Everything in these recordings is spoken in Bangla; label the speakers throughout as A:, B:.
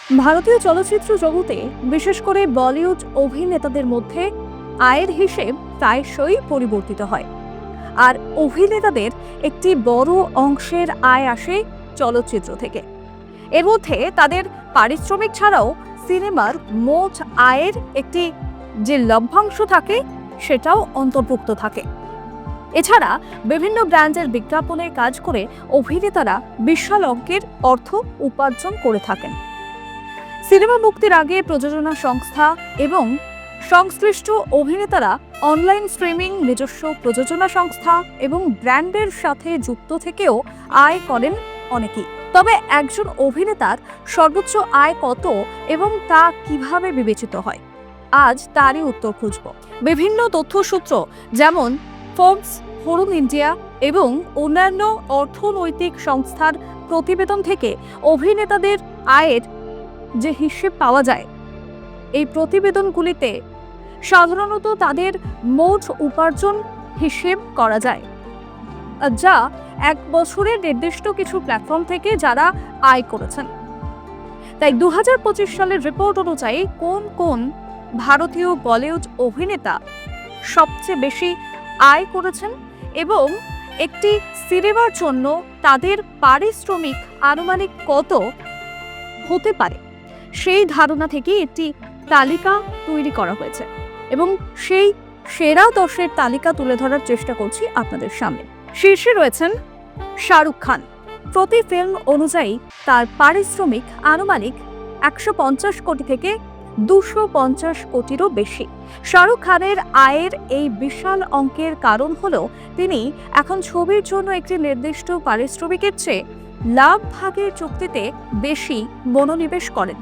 A: ভারতীয় চলচ্চিত্র জগতে বিশেষ করে বলিউড অভিনেতাদের মধ্যে আয়ের হিসেব প্রায়শই পরিবর্তিত হয়। আর অভিনেতাদের একটি বড় অংশের আয় আসে চলচ্চিত্র থেকে। এর মধ্যে তাদের পারিশ্রমিক ছাড়াও সিনেমার মোট আয়ের একটি যে লভ্যাংশ থাকে সেটাও অন্তর্ভুক্ত থাকে। এছাড়া বিভিন্ন ব্র্যান্ডের বিজ্ঞাপনে কাজ করে অভিনেতারা বিশাল অঙ্কের অর্থ উপার্জন করে থাকেন। সিনেমা মুক্তির আগে প্রযোজনা সংস্থা এবং সংশ্লিষ্ট অভিনেতারা অনলাইন স্ট্রিমিং, নিজস্ব প্রযোজনা সংস্থা এবং ব্র্যান্ডের সাথে যুক্ত থেকেও আয় করেন অনেকেই। তবে একজন অভিনেতার সর্বোচ্চ আয় কত এবং তা কিভাবে বিবেচিত হয়, আজ তারই উত্তর খুঁজব। বিভিন্ন তথ্যসূত্র যেমন ফোর্বস, ফোরাম ইন্ডিয়া এবং অন্যান্য অর্থনৈতিক সংস্থার প্রতিবেদন থেকে অভিনেতাদের আয়ের যে হিসেব পাওয়া যায়, এই প্রতিবেদনগুলিতে সাধারণত তাদের মোট উপার্জন হিসেব করা যায়, যা এক বছরের নির্দিষ্ট কিছু প্ল্যাটফর্ম থেকে যারা আয় করেছেন। তাই 2025 সালের রিপোর্ট অনুযায়ী কোন কোন ভারতীয় বলিউড অভিনেতা সবচেয়ে বেশি আয় করেছেন এবং একটি সিনেমার জন্য তাদের পারিশ্রমিক আনুমানিক কত হতে পারে, সেই ধারণা থেকে একটি তালিকা তৈরি করা হয়েছে এবং সেই সেরা 10-এর তালিকা তুলে ধরার চেষ্টা করছি আপনাদের সামনে। শীর্ষে রয়েছেন শাহরুখ খান। প্রতি ফিল্ম অনুযায়ী তার পারিশ্রমিক আনুমানিক 150 কোটি থেকে 250 কোটিরও বেশি। শাহরুখ খানের আয়ের এই বিশাল অঙ্কের কারণ হলো তিনি এখন ছবির জন্য একটি নির্দিষ্ট পারিশ্রমিকের চেয়ে লাভ ভাগের চুক্তিতে বেশি মনোনিবেশ করেন।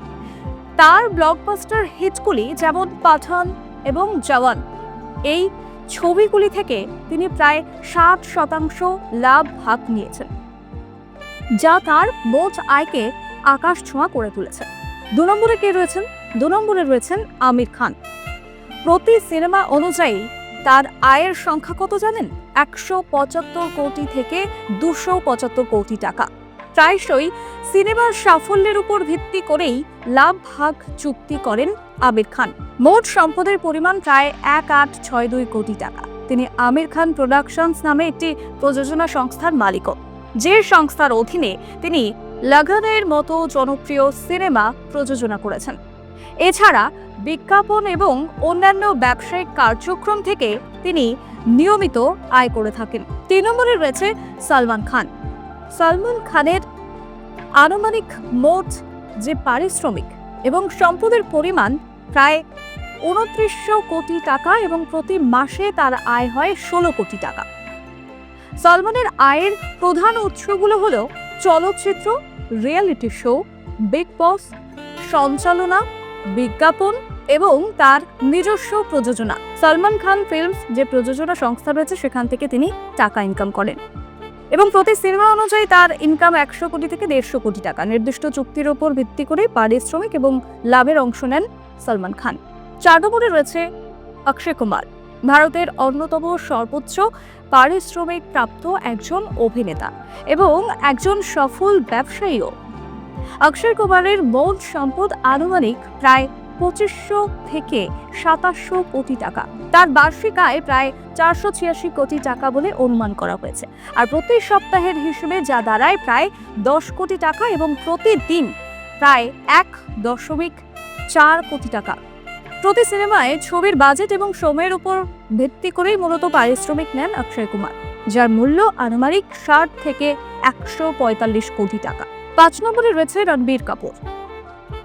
A: তার ব্লকবাস্টার হিটগুলি যেমন পাঠান এবং জওয়ান, এই ছবিগুলি থেকে তিনি প্রায় 60% লাভ ভাগ নিয়েছেন, যা তার মোট আয়কে আকাশ ছোঁয়া করে তুলেছে। 2 নম্বরে কে রয়েছেন? 2 নম্বরে রয়েছেন আমির খান। প্রতি সিনেমা অনুযায়ী তার আয়ের সংখ্যা কত জানেন? 175 কোটি থেকে 275 কোটি টাকা। প্রায়শই সিনেমার সাফল্যের উপর ভিত্তি করেই লাভ ভাগ চুক্তি করেন আমির খান। মোট সম্পদের পরিমাণ প্রায় 1862 কোটি টাকা। তিনি আমির খান প্রোডাকশনস নামে একটি প্রযোজনা সংস্থার মালিকও, যে সংস্থার অধীনে তিনি লাগানের মতো জনপ্রিয় সিনেমা প্রযোজনা করেছেন। এছাড়া বিজ্ঞাপন এবং অন্যান্য ব্যবসায়িক কার্যক্রম থেকে তিনি নিয়মিত আয় করে থাকেন। 3 নম্বরে রয়েছে সালমান খান। সালমান খানের আনুমানিক মোট যে পারিশ্রমিক এবং সম্পদের পরিমাণ প্রায় 2900 কোটি টাকা এবং প্রতি মাসে তার আয় হয় 16 কোটি টাকা। সালমানের আয়ের প্রধান উৎসগুলো হলো চলচ্চিত্র, রিয়েলিটি শো, বিগ বস, সঞ্চালনা, বিজ্ঞাপন এবং তার নিজস্ব প্রযোজনা। সালমান খান ফিল্মস যে প্রযোজনা সংস্থা রয়েছে সেখান থেকে তিনি টাকা ইনকাম করেন এবং প্রতি সিনেমা অনুযায়ী তার ইনকাম 100 কোটি থেকে 150 কোটি টাকা। নির্দিষ্ট চুক্তির উপর ভিত্তি করে পারিশ্রমিক এবং লাভের অংশ নেন সালমান খান। 4 নম্বরে রয়েছে অক্ষয় কুমার। ভারতের অন্যতম সর্বোচ্চ পারিশ্রমিক প্রাপ্ত একজন অভিনেতা এবং একজন সফল ব্যবসায়ীও। অক্ষয় কুমারের মোট সম্পদ আনুমানিক প্রায় 2500 থেকে 2700 কোটি টাকা। তার বার্ষিক আয় প্রায় 486 কোটি টাকা বলে অনুমান করা হয়েছে, আর প্রতি সপ্তাহের হিসেবে যা দাঁড়ায় প্রায় 10 কোটি টাকা এবং প্রতিদিন প্রায় 1.4 কোটি টাকা। প্রতি সিনেমায় ছবির বাজেট এবং সময়ের উপর ভিত্তি করেই মূলত পারিশ্রমিক নেন অক্ষয় কুমার, যার মূল্য আনুমানিক 60 থেকে 145 কোটি টাকা। 5 নম্বরে রয়েছে রণবীর কাপুর।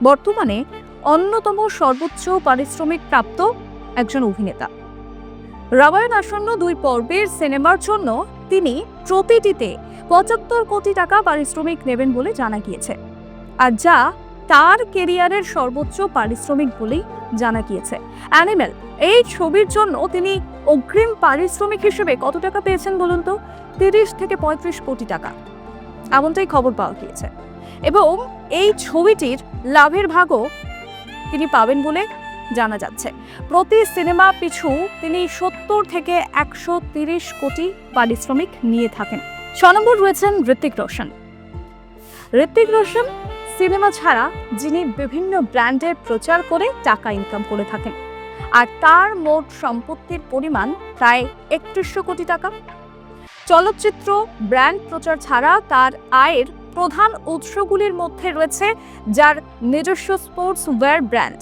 A: বর্তমানে অন্যতম সর্বোচ্চ পারিশ্রমিক প্রাপ্ত একজন অভিনেতা। রামায়ণ আসন্ন 2 পর্বের সিনেমার জন্য তিনি প্রতিটিতে 75 কোটি টাকা পারিশ্রমিক নেবেন বলে জানা গিয়েছে, আর যা তার কেরিয়ারের সর্বোচ্চ পারিশ্রমিক বলেই জানা গিয়েছে। অ্যানিমেল এই ছবির জন্য তিনি অগ্রিম পারিশ্রমিক হিসেবে কত টাকা পেয়েছেন বলুন তো? 30 থেকে 35 কোটি টাকা, এমনটাই খবর পাওয়া গিয়েছে। এবং এই ছবিটির লাভের ভাগও তিনি পাবেন বলে জানা যাচ্ছে। প্রতি সিনেমা পিছু তিনি 70 থেকে 130 কোটি পারিশ্রমিক নিয়ে থাকেন। 6 নম্বর রয়েছেন ঋত্বিক রোশন। ঋত্বিক রোশন সিনেমা ছাড়া যিনি বিভিন্ন ব্র্যান্ডের প্রচার করে টাকা ইনকাম করে থাকেন, আর তার মোট সম্পত্তির পরিমাণ প্রায় 3100 কোটি টাকা। চলচ্চিত্র, ব্র্যান্ড প্রচার ছাড়া তার আয়ের প্রধান উৎসগুলির মধ্যে রয়েছে যার নিজস্ব স্পোর্টস ওয়্যার ব্র্যান্ড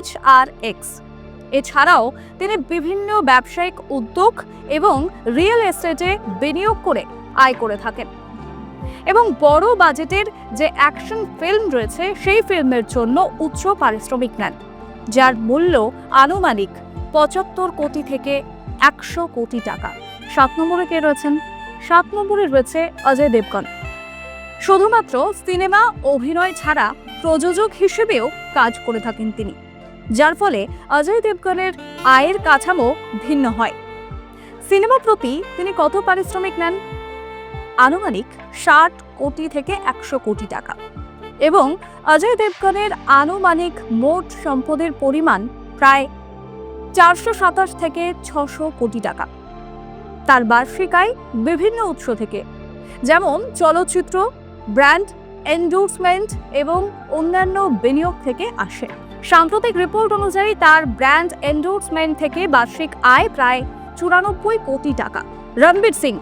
A: HRX। এছাড়াও তিনি বিভিন্ন ব্যবসায়িক উদ্যোগ এবং রিয়েল এস্টেটে বিনিয়োগ করে আয় করে থাকেন এবং বড় বাজেটের যে অ্যাকশন ফিল্ম রয়েছে সেই ফিল্মের জন্য উচ্চ পারিশ্রমিক নেন, যার মূল্য আনুমানিক 75 কোটি থেকে 100 কোটি টাকা। 7 নম্বরে কে রয়েছেন? 7 নম্বরে রয়েছে অজয় দেবগন। শুধুমাত্র সিনেমা অভিনয় ছাড়া প্রযোজক হিসেবেও কাজ করে থাকেন তিনি, যার ফলে অজয় দেবগনের আয়ের কাঠামো ভিন্ন হয়। সিনেমা প্রতি তিনি কত পারিশ্রমিক নেন? আনুমানিক 60 কোটি থেকে 100 কোটি টাকা। এবং অজয় দেবগনের আনুমানিক মোট সম্পদের পরিমাণ প্রায় 427 থেকে 600 কোটি টাকা। তার বার্ষিক আয় বিভিন্ন উৎস থেকে, যেমন চলচ্চিত্র, ব্র্যান্ড এন্ডোর্সমেন্ট এবং অন্যান্য বিনিয়োগ থেকে আসে। সাম্প্রতিক রিপোর্ট অনুযায়ী তার ব্র্যান্ড এন্ডোর্সমেন্ট থেকে বার্ষিক আয় প্রায় 94 কোটি টাকা। রণবীর সিং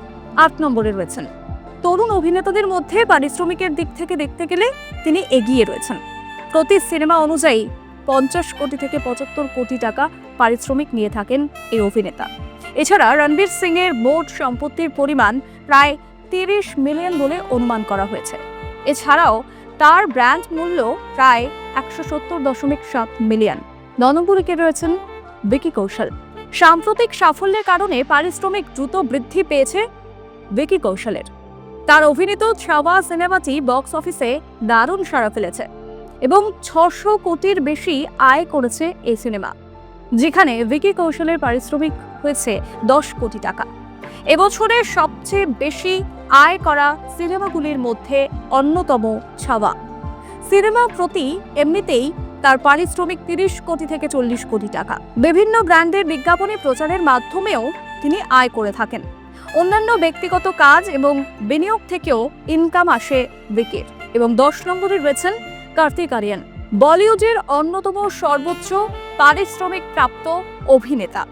A: 8 নম্বরে রয়েছেন। তরুণ অভিনেতাদের মধ্যে পারিশ্রমিকের দিক থেকে দেখতে গেলে তিনি এগিয়ে রয়েছেন। প্রতি সিনেমা অনুযায়ী 50 কোটি থেকে 75 কোটি টাকা পারিশ্রমিক নিয়ে থাকেন এই অভিনেতা। এছাড়া রণবীর সিং এর মোট সম্পত্তির পরিমাণ প্রায় 30 মিলিয়ন বলে অনুমান করা হয়েছে। এছাড়াও তার ব্র্যান্ড মূল্য প্রায় 170.7 মিলিয়ন। 9 নম্বরে কে রয়েছেন? ভিকি কৌশল। সাম্প্রতিক সাফল্যের কারণে পারিশ্রমিক দ্রুত বৃদ্ধি পেয়েছে ভিকি কৌশলের। তার অভিনীত ছাওয়া সিনেমাটি বক্স অফিসে দারুণ সাড়া ফেলেছে এবং 600 কোটির বেশি আয় করেছে এই সিনেমা, যেখানে ভিকি কৌশলের পারিশ্রমিক হয়েছে 10 কোটি টাকা। এবছরের সবচেয়ে বেশি আয় করা সিনেমাগুলির মধ্যে অন্যতম ছাওয়া। সিনেমা প্রতি এমনিতেই তার পারিশ্রমিক 30 কোটি থেকে 40 কোটি টাকা। বিভিন্ন ব্র্যান্ডের বিজ্ঞাপনী প্রচারের মাধ্যমেও তিনি আয় করে থাকেন। অন্যান্য ব্যক্তিগত কাজ এবং বিনিয়োগ থেকেও ইনকাম আসে ভিকির। এবং 10 নম্বরে রয়েছেন কার্তিক আরিয়ান, বলিউডের অন্যতম সর্বোচ্চ পারিশ্রমিক প্রাপ্ত অভিনেতা।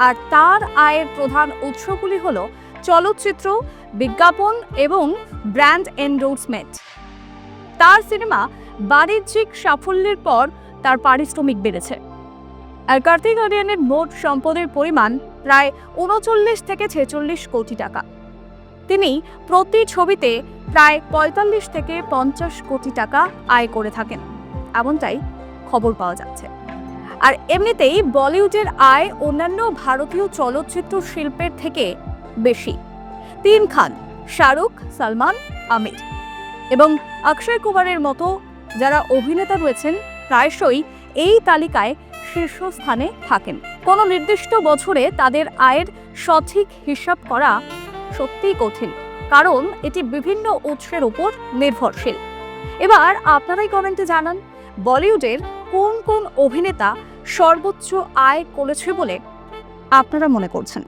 A: আর তার আয়ের প্রধান উৎসগুলি হল চলচ্চিত্র, বিজ্ঞাপন এবং ব্র্যান্ড এন্ডোর্সমেন্ট। তার সিনেমা বাণিজ্যিক সাফল্যের পর তার পারিশ্রমিক বেড়েছে। আর কার্তিক আরিয়ানের মোট সম্পদের পরিমাণ প্রায় 39 থেকে 46 কোটি টাকা। তিনি প্রতি ছবিতে প্রায় 45 থেকে 50 কোটি টাকা আয় করে থাকেন, এমনটাই খবর পাওয়া যাচ্ছে। আর এমনিতেই বলিউডের আয় অন্যান্য ভারতীয় চলচ্চিত্র শিল্পের থেকে বেশি। 3 খান, শাহরুখ, সালমান, আমির এবং অক্ষয় কুমারের মতো যারা অভিনেতা রয়েছেন প্রায়শই এই তালিকায় শীর্ষস্থানে থাকেন। কোনো নির্দিষ্ট বছরে তাদের আয়ের সঠিক হিসাব করা সত্যিই কঠিন, কারণ এটি বিভিন্ন উৎসের উপর নির্ভরশীল। এবার আপনারাই কমেন্টে জানান বলিউডের কোন কোন অভিনেতা সর্বোচ্চ আয় করেছে বলে আপনারা মনে করছেন।